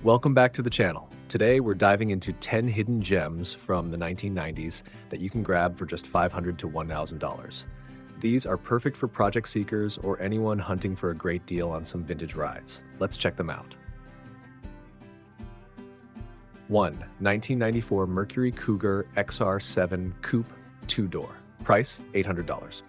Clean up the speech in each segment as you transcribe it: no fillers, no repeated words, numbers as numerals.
Welcome back to the channel. Today we're diving into 10 hidden gems from the 1990s that you can grab for just $500 to $1,000. These are perfect for project seekers or anyone hunting for a great deal on some vintage rides. Let's check them out. 1. 1994 Mercury Cougar XR7 Coupe 2-door. Price $800.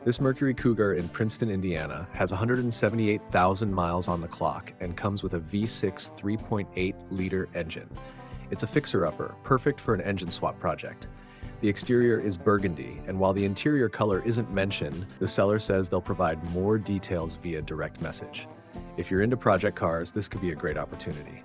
This Mercury Cougar in Princeton, Indiana has 178,000 miles on the clock and comes with a V6 3.8-liter engine. It's a fixer-upper, perfect for an engine swap project. The exterior is burgundy, and while the interior color isn't mentioned, the seller says they'll provide more details via direct message. If you're into project cars, this could be a great opportunity.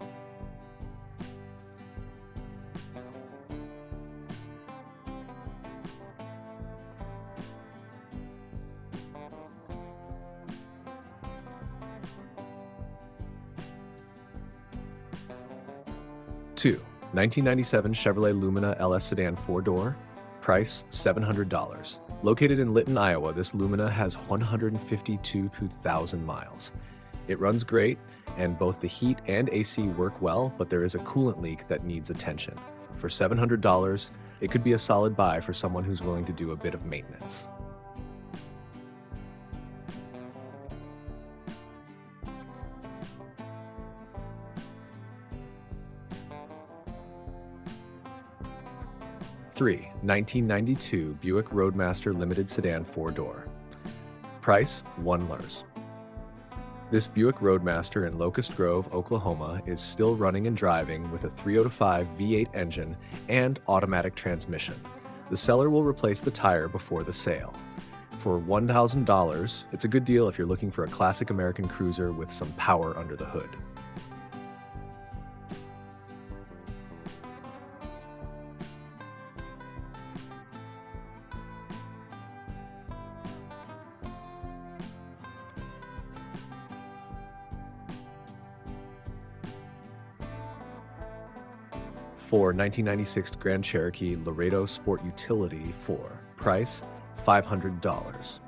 2. 1997 Chevrolet Lumina LS Sedan 4-door. Price $700. Located in Lytton, Iowa, this Lumina has 152,000 miles. It runs great, and both the heat and AC work well, but there is a coolant leak that needs attention. For $700, it could be a solid buy for someone who's willing to do a bit of maintenance. 3. 1992 Buick Roadmaster Limited Sedan 4-door. Price $1. This Buick Roadmaster in Locust Grove, Oklahoma is still running and driving with a 305 V8 engine and automatic transmission. The seller will replace the tire before the sale. For $1,000, it's a good deal if you're looking for a classic American cruiser with some power under the hood. 4. 1996 Grand Cherokee Laredo Sport Utility 4. Price $500.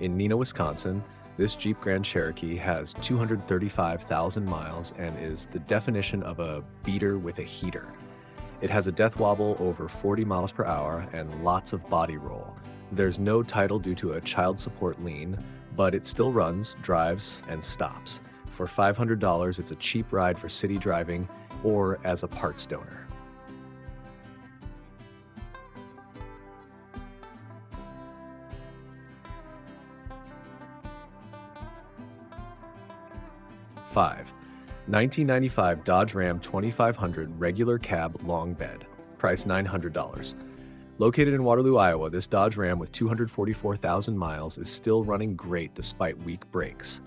In Neenah, Wisconsin, this Jeep Grand Cherokee has 235,000 miles and is the definition of a beater with a heater. It has a death wobble over 40 miles per hour and lots of body roll. There's no title due to a child support lien, but it still runs, drives, and stops. For $500, it's a cheap ride for city driving or as a parts donor. Five. 1995 Dodge Ram 2500 regular cab long bed. Price $900. Located in Waterloo, Iowa, this Dodge Ram with 244,000 miles is still running great despite weak brakes.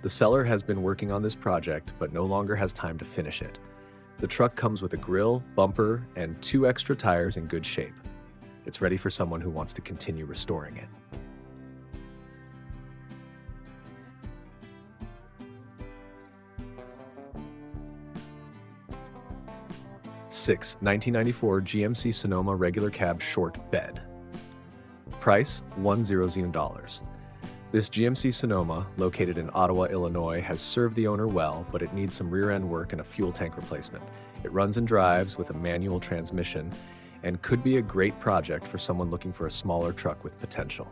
The seller has been working on this project, but no longer has time to finish it. The truck comes with a grille, bumper, and 2 extra tires in good shape. It's ready for someone who wants to continue restoring it. 6. 1994 GMC Sonoma regular cab short bed. Price $1,000. This GMC Sonoma, located in Ottawa, Illinois, has served the owner well, but it needs some rear-end work and a fuel tank replacement. It runs and drives with a manual transmission and could be a great project for someone looking for a smaller truck with potential.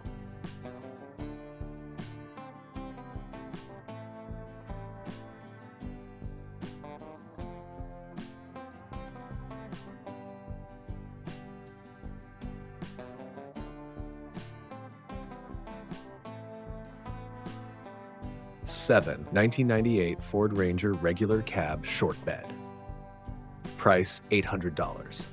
Seven. 1998 Ford Ranger regular cab short bed. Price $800.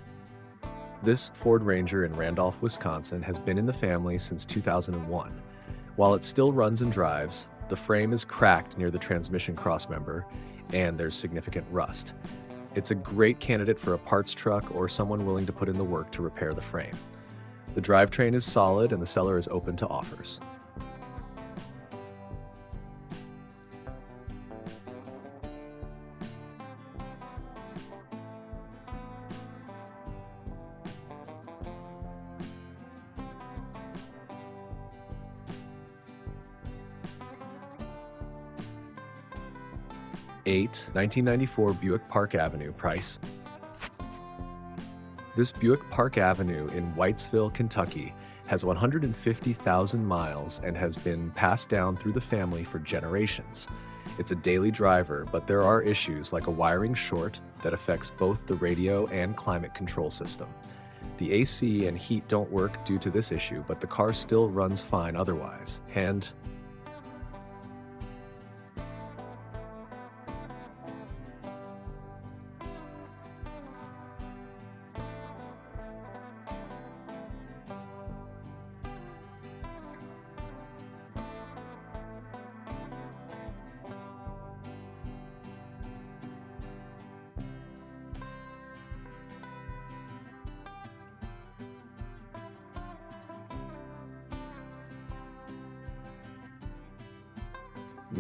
This Ford Ranger in Randolph, Wisconsin has been in the family since 2001. While it still runs and drives, the frame is cracked near the transmission crossmember and there's significant rust. It's a great candidate for a parts truck or someone willing to put in the work to repair the frame. The drivetrain is solid and the seller is open to offers. 8. 8, 1994 Buick Park Avenue, price. This Buick Park Avenue in Whitesville, Kentucky has 150,000 miles and has been passed down through the family for generations. It's a daily driver, but there are issues like a wiring short that affects both the radio and climate control system. The AC and heat don't work due to this issue, but the car still runs fine otherwise. And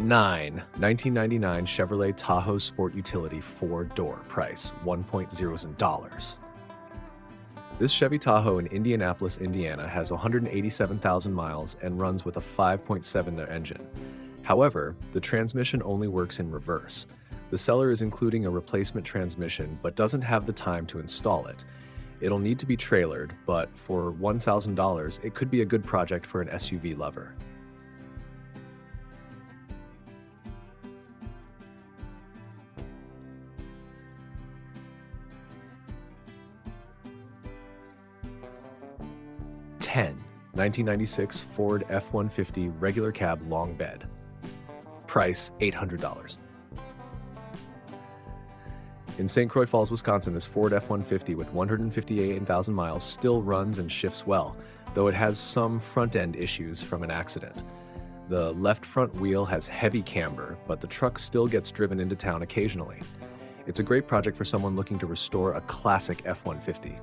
9, 1999 Chevrolet Tahoe Sport Utility 4-door, price $1.0. This Chevy Tahoe in Indianapolis, Indiana has 187,000 miles and runs with a 5.7 engine. However, the transmission only works in reverse. The seller is including a replacement transmission but doesn't have the time to install it. It'll need to be trailered, but for $1,000, it could be a good project for an SUV lover. $10, 1996 Ford F-150 regular cab long bed, price $800. In St. Croix Falls, Wisconsin, this Ford F-150 with 158,000 miles still runs and shifts well, though it has some front-end issues from an accident. The left front wheel has heavy camber, but the truck still gets driven into town occasionally. It's a great project for someone looking to restore a classic F-150.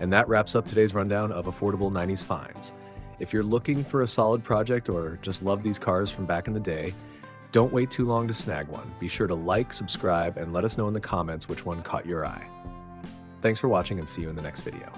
And that wraps up today's rundown of affordable 90s finds. If you're looking for a solid project or just love these cars from back in the day, don't wait too long to snag one. Be sure to like, subscribe, and let us know in the comments which one caught your eye. Thanks for watching and see you in the next video.